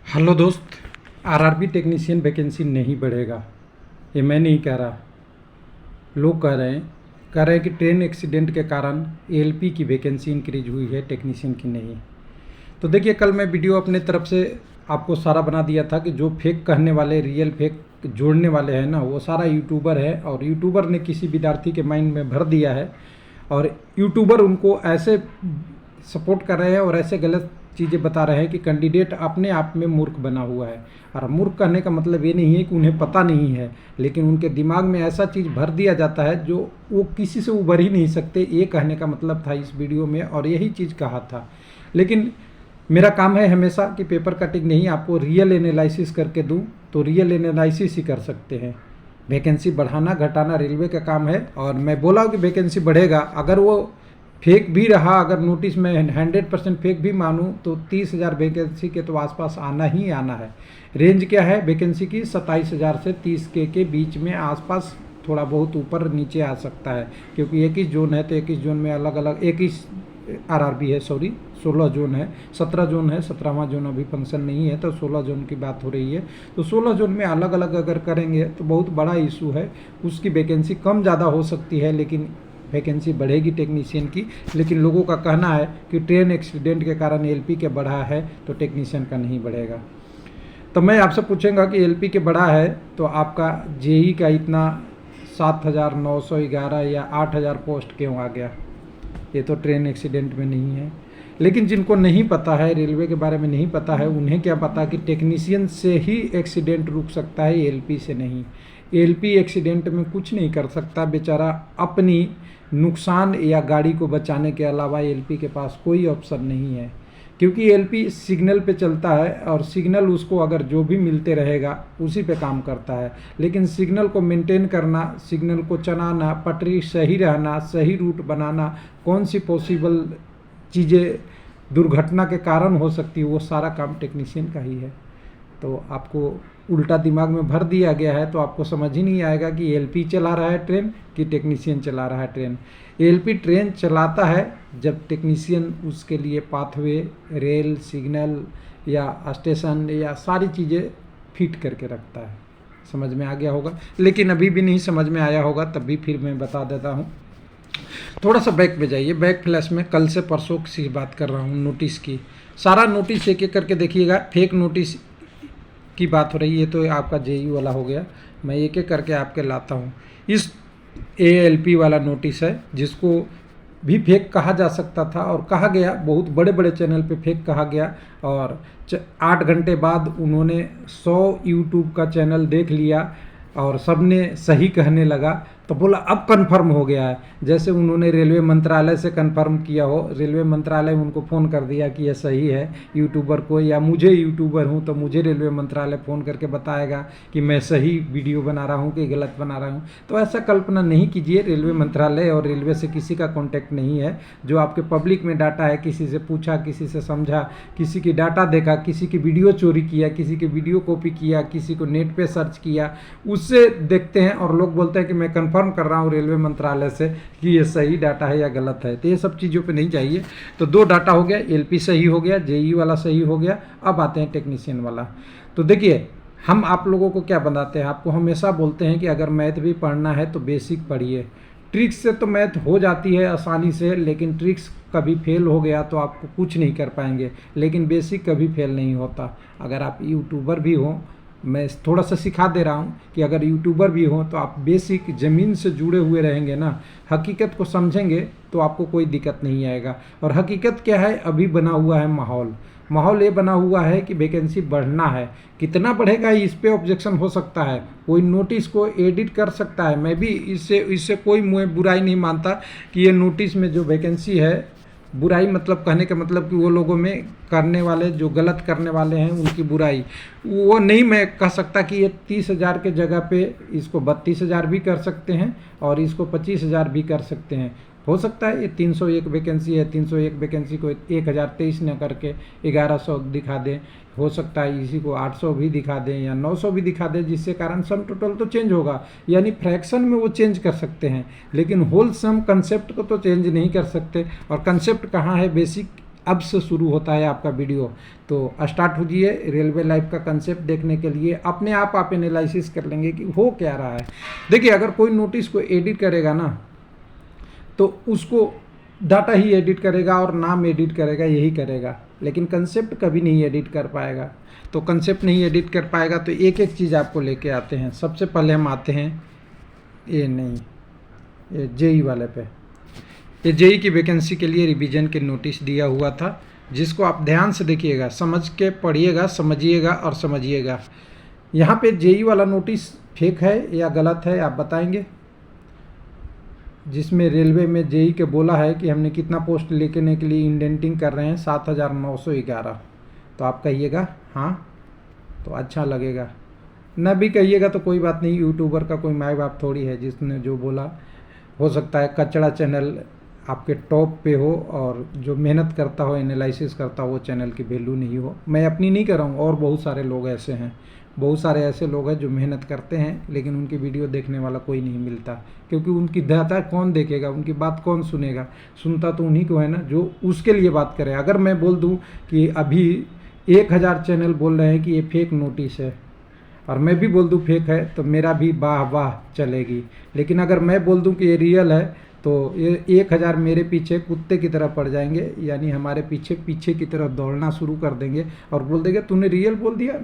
Hello दोस्त। RRB technician vacancy नहीं बढ़ेगा, ये मैं नहीं कह रहा। लोग कह रहे हैं कि ट्रेन एक्सीडेंट के कारण एएलपी की वैकेंसी इंक्रीज हुई है, टेक्नीशियन की नहीं। तो देखिए, कल मैं वीडियो अपने तरफ से आपको सारा बना दिया था कि जो फेक कहने वाले, रियल फेक जोड़ने वाले हैं ना, वो सारा यूट्यूबर है और यूट्यूबर ने किसी विद्यार्थी के माइंड में भर दिया है और यूट्यूबर उनको ऐसे सपोर्ट कर रहे हैं और ऐसे गलत चीज़ें बता रहे हैं कि कैंडिडेट अपने आप में मूर्ख बना हुआ है। और मूर्ख कहने का मतलब ये नहीं है कि उन्हें पता नहीं है, लेकिन उनके दिमाग में ऐसा चीज़ भर दिया जाता है जो वो किसी से उबर ही नहीं सकते। ये कहने का मतलब था इस वीडियो में और यही चीज़ कहा था। लेकिन मेरा काम है हमेशा कि पेपर कटिंग नहीं, आपको रियल एनालिसिस करके दूं, तो रियल एनालिसिस ही कर सकते हैं। वैकेंसी बढ़ाना घटाना रेलवे का काम है और मैं बोला कि वैकेंसी बढ़ेगा। अगर वो फेक भी रहा, अगर नोटिस में 100% फेक भी मानूं तो 30,000 वैकेंसी के तो आसपास आना ही आना है। रेंज क्या है वैकेंसी की? 27,000 से 30K के बीच में आसपास, थोड़ा बहुत ऊपर नीचे आ सकता है, क्योंकि 21 जोन है तो 21 जोन में अलग अलग 21 आरआरबी है, 16 जोन है, 17 जोन है, 17वां जोन अभी फंक्शन नहीं है, तो 16 जोन की बात हो रही है। तो 16 जोन में अलग अलग अगर करेंगे तो बहुत बड़ा इशू है, उसकी वैकेंसी कम ज़्यादा हो सकती है, लेकिन वैकेंसी बढ़ेगी टेक्नीशियन की। लेकिन लोगों का कहना है कि ट्रेन एक्सीडेंट के कारण एलपी के बढ़ा है तो टेक्नीशियन का नहीं बढ़ेगा। तो मैं आपसे पूछूंगा कि एलपी के बढ़ा है तो आपका जेई का इतना 7,911 या 8,000 पोस्ट क्यों आ गया? ये तो ट्रेन एक्सीडेंट में नहीं है। लेकिन जिनको नहीं पता है, रेलवे के बारे में नहीं पता है, उन्हें क्या पता कि टेक्नीशियन से ही एक्सीडेंट रुक सकता है, एलपी से नहीं। एलपी एक्सीडेंट में कुछ नहीं कर सकता बेचारा, अपनी नुकसान या गाड़ी को बचाने के अलावा एलपी के पास कोई ऑप्शन नहीं है, क्योंकि एलपी सिग्नल पे चलता है और सिग्नल उसको अगर जो भी मिलते रहेगा उसी पे काम करता है। लेकिन सिग्नल को मेंटेन करना, सिग्नल को चलाना, पटरी सही रहना, सही रूट बनाना, कौन सी पॉसिबल चीज़ें दुर्घटना के कारण हो सकती है, वो सारा काम टेक्नीशियन का ही है। तो आपको उल्टा दिमाग में भर दिया गया है, तो आपको समझ ही नहीं आएगा कि एलपी चला रहा है ट्रेन कि टेक्नीशियन चला रहा है ट्रेन। एलपी ट्रेन चलाता है जब टेक्नीशियन उसके लिए पाथवे, रेल, सिग्नल या स्टेशन या सारी चीज़ें फिट करके रखता है। समझ में आ गया होगा, लेकिन अभी भी नहीं समझ में आया होगा तब भी फिर मैं बता देता हूँ। थोड़ा सा बैक में जाइए, बैक फ्लैश में कल से परसों की बात कर रहा हूँ, नोटिस की। सारा नोटिस एक एक करके देखिएगा। फेक नोटिस की बात हो रही है तो आपका जेयू वाला हो गया, मैं एक एक करके आपके लाता हूँ। इस एएलपी वाला नोटिस है जिसको भी फेक कहा जा सकता था और कहा गया, बहुत बड़े बड़े चैनल पे फेक कहा गया और 8 घंटे बाद उन्होंने 100 यूट्यूब का चैनल देख लिया और सबने सही कहने लगा, तो बोला अब कंफर्म हो गया है। जैसे उन्होंने रेलवे मंत्रालय से कंफर्म किया हो, रेलवे मंत्रालय उनको फ़ोन कर दिया कि यह सही है यूट्यूबर को, या मुझे यूट्यूबर हूँ तो मुझे रेलवे मंत्रालय फ़ोन करके बताएगा कि मैं सही वीडियो बना रहा हूँ कि गलत बना रहा हूँ। तो ऐसा कल्पना नहीं कीजिए, रेलवे मंत्रालय और रेलवे से किसी का कॉन्टैक्ट नहीं है। जो आपके पब्लिक में डाटा है, किसी से पूछा, किसी से समझा, किसी की डाटा देखा, किसी की वीडियो चोरी किया, किसी की वीडियो कॉपी किया, किसी को नेट पे सर्च किया, उससे देखते हैं और लोग बोलते हैं कि मैं कंफर्म कर रहा हूँ रेलवे मंत्रालय से कि ये सही डाटा है या गलत है। तो ये सब चीज़ों पे नहीं चाहिए। तो 2 डाटा हो गया, एलपी सही हो गया, जेई वाला सही हो गया। अब आते हैं टेक्नीशियन वाला। तो देखिए, हम आप लोगों को क्या बताते हैं, आपको हमेशा बोलते हैं कि अगर मैथ भी पढ़ना है तो बेसिक पढ़िए। ट्रिक्स से तो मैथ हो जाती है आसानी से, लेकिन ट्रिक्स कभी फेल हो गया तो आपको कुछ नहीं कर पाएंगे, लेकिन बेसिक कभी फेल नहीं होता। अगर आप यूट्यूबर भी हो, मैं थोड़ा सा सिखा दे रहा हूँ कि अगर यूट्यूबर भी हो तो आप बेसिक ज़मीन से जुड़े हुए रहेंगे ना, हकीकत को समझेंगे तो आपको कोई दिक्कत नहीं आएगा। और हकीकत क्या है, अभी बना हुआ है माहौल ये बना हुआ है कि वैकेंसी बढ़ना है। कितना बढ़ेगा इस पे ऑब्जेक्शन हो सकता है, कोई नोटिस को एडिट कर सकता है। मैं भी इससे कोई बुराई नहीं मानता कि ये नोटिस में जो वैकेंसी है, बुराई मतलब कहने का मतलब कि वो लोगों में करने वाले, जो गलत करने वाले हैं उनकी बुराई, वो नहीं मैं कह सकता कि ये 30,000 के जगह पे इसको 32,000 भी कर सकते हैं और इसको 25,000 भी कर सकते हैं। हो सकता है ये 301 वैकेंसी है, 301 वैकेंसी को 1023 न करके 1100 दिखा दें। हो सकता है इसी को 800 भी दिखा दें या 900 भी दिखा दें, जिससे कारण सम टोटल तो चेंज होगा, यानी फ्रैक्शन में वो चेंज कर सकते हैं, लेकिन होल सम कंसेप्ट को तो चेंज नहीं कर सकते। और कंसेप्ट कहाँ है? बेसिक अब से शुरू होता है आपका वीडियो। तो स्टार्ट हो जाइए रेलवे लाइफ का कंसेप्ट देखने के लिए। अपने आप एनालिसिस कर लेंगे कि हो क्या रहा है। देखिए, अगर कोई नोटिस को एडिट करेगा ना, तो उसको डाटा ही एडिट करेगा और नाम एडिट करेगा, यही करेगा, लेकिन कंसेप्ट कभी नहीं एडिट कर पाएगा। तो कंसेप्ट नहीं एडिट कर पाएगा तो एक एक चीज़ आपको लेके आते हैं। सबसे पहले हम आते हैं ये जेई वाले पे। ये जेई की वैकेंसी के लिए रिवीजन के नोटिस दिया हुआ था, जिसको आप ध्यान से देखिएगा, समझ के पढ़िएगा, समझिएगा और समझिएगा। यहाँ पे जेई वाला नोटिस फेक है या गलत है आप बताएंगे, जिसमें रेलवे में जेई के बोला है कि हमने कितना पोस्ट लेने के लिए इंडेंटिंग कर रहे हैं 7,911। तो आप कहिएगा हाँ, तो अच्छा लगेगा। न भी कहिएगा तो कोई बात नहीं, यूट्यूबर का कोई माँ बाप थोड़ी है जिसने जो बोला। हो सकता है कचड़ा चैनल आपके टॉप पे हो और जो मेहनत करता हो, एनालिसिस करता हो, वो चैनल की वैल्यू नहीं हो। मैं अपनी नहीं कर रहा हूँ, और बहुत सारे लोग ऐसे हैं, बहुत सारे ऐसे लोग हैं जो मेहनत करते हैं, लेकिन उनकी वीडियो देखने वाला कोई नहीं मिलता, क्योंकि उनकी डाटा कौन देखेगा, उनकी बात कौन सुनेगा। सुनता तो उन्हीं को है ना जो उसके लिए बात करे। अगर मैं बोल दूं कि अभी 1000 चैनल बोल रहे हैं कि ये फेक नोटिस है, और मैं भी बोल दूं फेक है, तो मेरा भी वाह वाह चलेगी। लेकिन अगर मैं बोल दूं कि ये रियल है, तो ये 1000 मेरे पीछे कुत्ते की तरह पड़ जाएंगे, यानी हमारे पीछे पीछे की तरफ दौड़ना शुरू कर देंगे और बोल देंगे तूने रियल बोल दिया।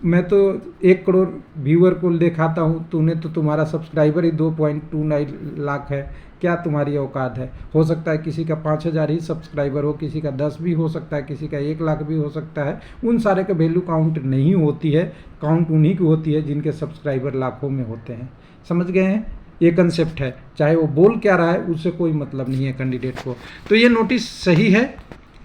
मैं तो 1 करोड़ व्यूअर को दिखाता हूँ, तूने तो तुम्हारा सब्सक्राइबर ही 2.29 लाख है, क्या तुम्हारी औकात है। हो सकता है किसी का 5000 ही सब्सक्राइबर हो, किसी का 10 भी हो सकता है, किसी का 1 लाख भी हो सकता है। उन सारे का वैल्यू काउंट नहीं होती है, काउंट उन्हीं की होती है जिनके सब्सक्राइबर लाखों में होते हैं। समझ गए हैं, ये कंसेप्ट है। चाहे वो बोल क्या रहा है उससे कोई मतलब नहीं है कैंडिडेट को। तो ये नोटिस सही है,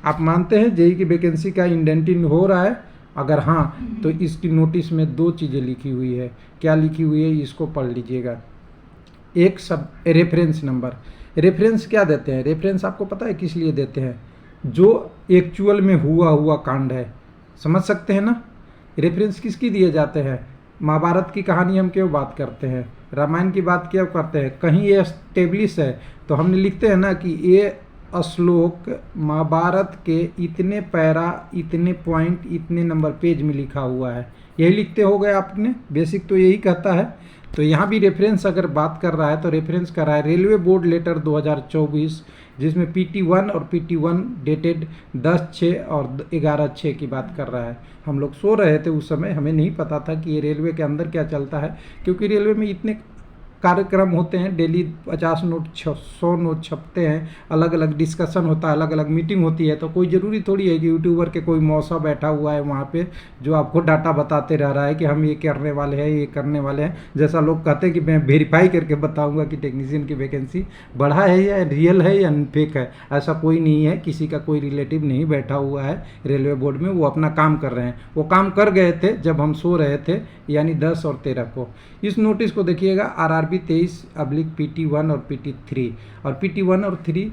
आप मानते हैं जेई की वैकेंसी का इंडेंटिंग हो रहा है। अगर हाँ, तो इसकी नोटिस में 2 चीज़ें लिखी हुई है। क्या लिखी हुई है, इसको पढ़ लीजिएगा। एक सब रेफरेंस नंबर। रेफरेंस क्या देते हैं, रेफरेंस आपको पता है किस लिए देते हैं, जो एक्चुअल में हुआ कांड है। समझ सकते हैं ना, रेफरेंस किसकी दिए जाते हैं। महाभारत की कहानी हम क्यों बात करते हैं, रामायण की बात क्यों करते हैं, कहीं ये एस्टेब्लिश है तो हमने लिखते हैं ना कि ये श्लोक महाभारत के इतने पैरा, इतने पॉइंट, इतने नंबर पेज में लिखा हुआ है, यही लिखते हो गए आपने। बेसिक तो यही कहता है। तो यहाँ भी रेफरेंस अगर बात कर रहा है तो रेफरेंस कर रहा है रेलवे बोर्ड लेटर 2024, जिसमें PT1 और PT1 डेटेड 10/6 और 11/6 की बात कर रहा है। हम लोग सो रहे थे उस समय, हमें नहीं पता था कि ये रेलवे के अंदर क्या चलता है, क्योंकि रेलवे में इतने कार्यक्रम होते हैं, डेली 50 नोट 100 नोट छपते हैं, अलग अलग डिस्कशन होता है, अलग अलग मीटिंग होती है। तो कोई ज़रूरी थोड़ी है कि यूट्यूबर के कोई मौसा बैठा हुआ है वहाँ पे जो आपको डाटा बताते रह रहा है कि हम ये करने वाले हैं, ये करने वाले हैं। जैसा लोग कहते हैं कि मैं वेरीफाई करके बताऊँगा कि टेक्नीशियन की वैकेंसी बढ़ा है या रियल है या फेक है। ऐसा कोई नहीं है, किसी का कोई रिलेटिव नहीं बैठा हुआ है रेलवे बोर्ड में, वो अपना काम कर रहे हैं। वो काम कर गए थे जब हम सो रहे थे, यानी 10 और 13 को। इस नोटिस को देखिएगा, RRB 23/PT1 और PT3, और PT1 और 3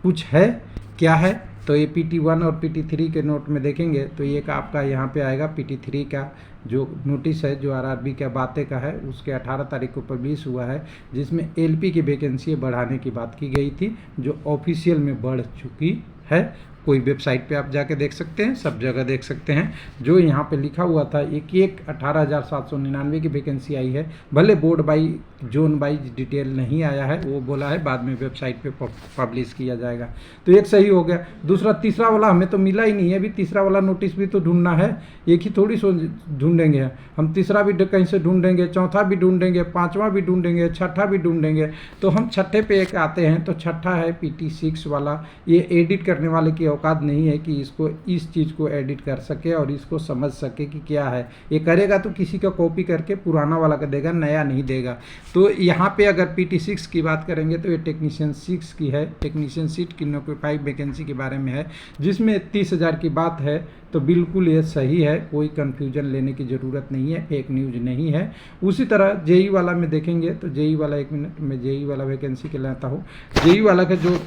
कुछ है क्या है। तो ये PT1 और PT3 के नोट में देखेंगे तो ये का आपका यहाँ पे आएगा PT3 का जो नोटिस है, जो RRB का बातें का है, उसके 18 तारीख को पब्लिश हुआ है, जिसमें LP की वैकेंसी बढ़ाने की बात की गई थी, जो ऑफिशियल में बढ़ चुकी है। कोई वेबसाइट पे आप जाके देख सकते हैं, सब जगह देख सकते हैं। जो यहाँ पे लिखा हुआ था 18,799 की वैकेंसी आई है, भले board by zone wise detail नहीं आया है, वो बोला है बाद में वेबसाइट पे पब्लिश किया जाएगा। तो एक सही हो गया। दूसरा, तीसरा वाला हमें तो मिला ही नहीं है, अभी तीसरा वाला नोटिस भी तो ढूंढना है, एक ही थोड़ी सो ढूंढेंगे हम। तीसरा भी कहीं से ढूंढेंगे, चौथा भी ढूंढेंगे, पाँचवा भी ढूंढेंगे, छठा भी ढूंढेंगे। तो हम छठे पे एक आते हैं, तो छठा है PT6 वाला। ये एडिट करने वाले की औकात नहीं है कि इसको इस चीज़ को एडिट कर सके और इसको समझ सके कि क्या है। ये करेगा तो किसी का कॉपी करके पुराना वाला का देगा, नया नहीं देगा। तो यहाँ पे अगर PT6 की बात करेंगे तो ये टेक्नीशियन 6 की है, टेक्नीशियन सीट की नोटिफाइड वैकेंसी के बारे में है, जिसमें 30,000 की बात है। तो बिल्कुल ये सही है, कोई कन्फ्यूजन लेने की ज़रूरत नहीं है, फेक न्यूज नहीं है। उसी तरह जेई वाला में देखेंगे तो जेई वाला, 1 मिनट में जेई वाला वैकेंसी के लाता हूँ। जेई वाला का जो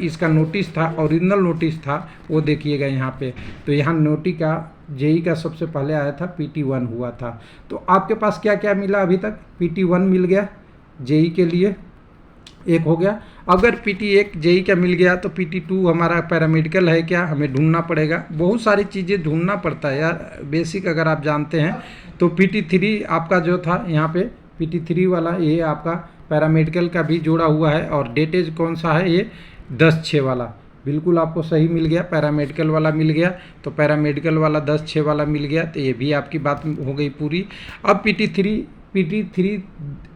इसका नोटिस था, ओरिजिनल नोटिस था, वो देखिएगा यहाँ पे। तो यहाँ नोटिस का जेई का सबसे पहले आया था, PT1 हुआ था। तो आपके पास क्या क्या मिला अभी तक, PT1 मिल गया जेई के लिए, एक हो गया। अगर PT1 जेई का मिल गया तो PT2 हमारा पैरामेडिकल है क्या, हमें ढूंढना पड़ेगा, बहुत सारी चीज़ें ढूंढना पड़ता है यार। बेसिक अगर आप जानते हैं तो PT3 आपका जो था यहाँ पे PT3 वाला ये आपका पैरामेडिकल का भी जोड़ा हुआ है। और डेटेज कौन सा है, ये 10/6 वाला, बिल्कुल आपको सही मिल गया, पैरामेडिकल वाला मिल गया। तो पैरामेडिकल वाला 10/6 वाला मिल गया, तो ये भी आपकी बात हो गई पूरी। अब PT3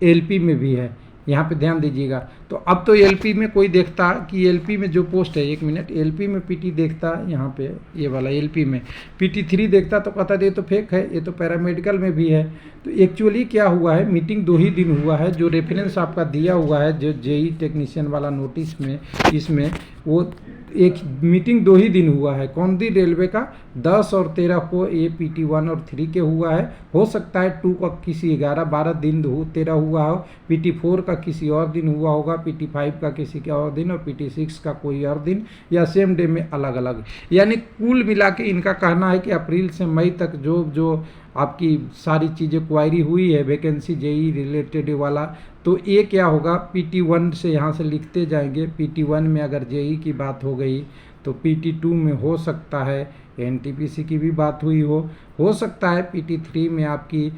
LP में भी है, यहाँ पे ध्यान दीजिएगा। तो अब तो LP में कोई देखता कि LP में जो पोस्ट है, 1 मिनट, LP में PT देखता, यहाँ पे ये वाला LP में PT3 देखता तो कहता ये तो फेक है, ये तो पैरामेडिकल में भी है। तो एक्चुअली क्या हुआ है, मीटिंग 2 ही दिन हुआ है, जो रेफरेंस आपका दिया हुआ है जो जेई टेक्नीशियन वाला नोटिस में, इसमें वो एक मीटिंग 2 ही दिन हुआ है। कौन दी, रेलवे का 10 और 13 को ये PT1 और 3 के हुआ है। हो सकता है 2 का किसी 11-12 दिन 13 हुआ हो, PT4 का किसी और दिन हुआ होगा, PT5 का किसी के और दिन, और PT6 का कोई और दिन, या सेम डे में अलग अलग। यानी कुल मिला के इनका कहना है कि अप्रैल से मई तक जो आपकी सारी चीज़ें क्वायरी हुई है वैकेंसी जेई रिलेटेड वाला, तो ये क्या होगा, PT1 से यहाँ से लिखते जाएंगे। PT1 में अगर जेई की बात हो गई तो PT2 में हो सकता है NTPC की भी बात हुई हो सकता है PT3 में आपकी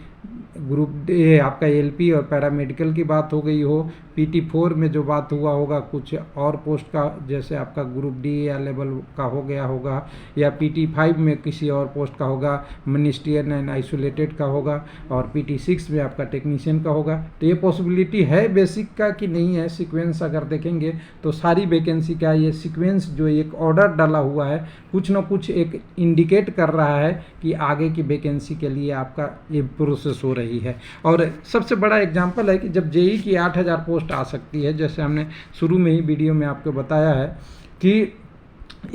ग्रुप डे आपका LP और पैरामेडिकल की बात हो गई हो। PT4 में जो बात हुआ होगा कुछ और पोस्ट का, जैसे आपका ग्रुप D या लेवल का हो गया होगा, या PT5 में किसी और पोस्ट का होगा, मिनिस्ट्रियल एंड आइसोलेटेड का होगा, और PT6 में आपका टेक्नीशियन का होगा। तो ये पॉसिबिलिटी है बेसिक का कि नहीं है। सीक्वेंस अगर देखेंगे तो सारी वैकेंसी का ये सीक्वेंस जो एक ऑर्डर डाला हुआ है, कुछ ना कुछ एक इंडिकेट कर रहा है कि आगे की वैकेंसी के लिए आपका ये प्रोसेस हो रही है। और सबसे बड़ा एग्जांपल है कि जब जेई की 8000 पोस्ट आ सकती है, जैसे हमने शुरू में ही वीडियो में आपको बताया है कि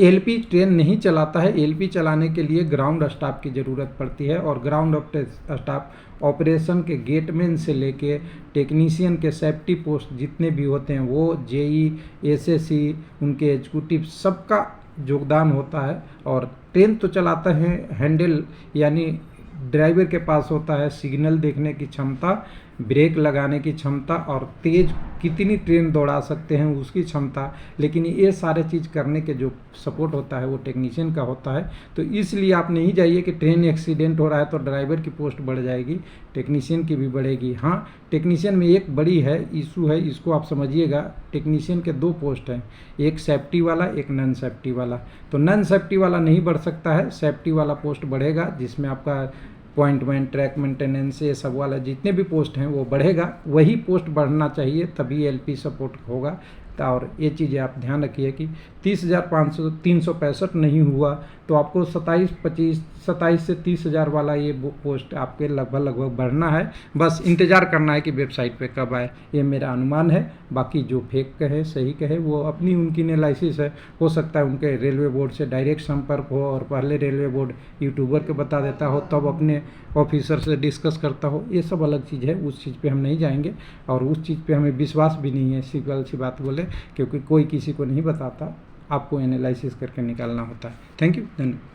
LP ट्रेन नहीं चलाता है, LP चलाने के लिए ग्राउंड स्टाफ की ज़रूरत पड़ती है। और ग्राउंड स्टाफ ऑपरेशन के गेटमैन से लेके टेक्नीशियन के सेफ्टी पोस्ट जितने भी होते हैं, वो जेई SSC उनके एग्जीक्यूटिव सबका योगदान होता है। और ट्रेन तो चलाता है हैंडल, यानी ड्राइवर के पास होता है सिग्नल देखने की क्षमता, ब्रेक लगाने की क्षमता, और तेज़ कितनी ट्रेन दौड़ा सकते हैं उसकी क्षमता। लेकिन ये सारे चीज़ करने के जो सपोर्ट होता है वो टेक्नीशियन का होता है। तो इसलिए आप नहीं जाइए कि ट्रेन एक्सीडेंट हो रहा है तो ड्राइवर की पोस्ट बढ़ जाएगी, टेक्नीशियन की भी बढ़ेगी। हाँ, टेक्नीशियन में एक बड़ी है इशू है, इसको आप समझिएगा। टेक्नीशियन के 2 पोस्ट हैं, एक सेफ्टी वाला, एक नॉन सेफ्टी वाला। तो नॉन सेफ्टी वाला नहीं बढ़ सकता है, सेफ्टी वाला पोस्ट बढ़ेगा, जिसमें आपका पॉइंटमेंट, ट्रैक मेंटेनेंस, ये सब वाला जितने भी पोस्ट हैं वो बढ़ेगा। वही पोस्ट बढ़ना चाहिए, तभी LP सपोर्ट होगा। और ये चीज़ें आप ध्यान रखिए कि 30,365 नहीं हुआ तो आपको 27 से 30,000 वाला ये पोस्ट आपके लगभग बढ़ना है। बस इंतज़ार करना है कि वेबसाइट पे कब आए, ये मेरा अनुमान है। बाकी जो फेक कहे सही कहे वो अपनी उनकी एनालिसिस है। हो सकता है उनके रेलवे बोर्ड से डायरेक्ट संपर्क हो, और पहले रेलवे बोर्ड यूट्यूबर के बता देता हो, तब अपने ऑफिसर से डिस्कस करता हो, ये सब अलग चीज़ है। उस चीज़ पे हम नहीं जाएंगे, और उस चीज़ पे हमें विश्वास भी नहीं है, सिंपल सी बात बोले, क्योंकि कोई किसी को नहीं बताता, आपको एनालिसिस करके निकालना होता है। थैंक यू, धन्यवाद।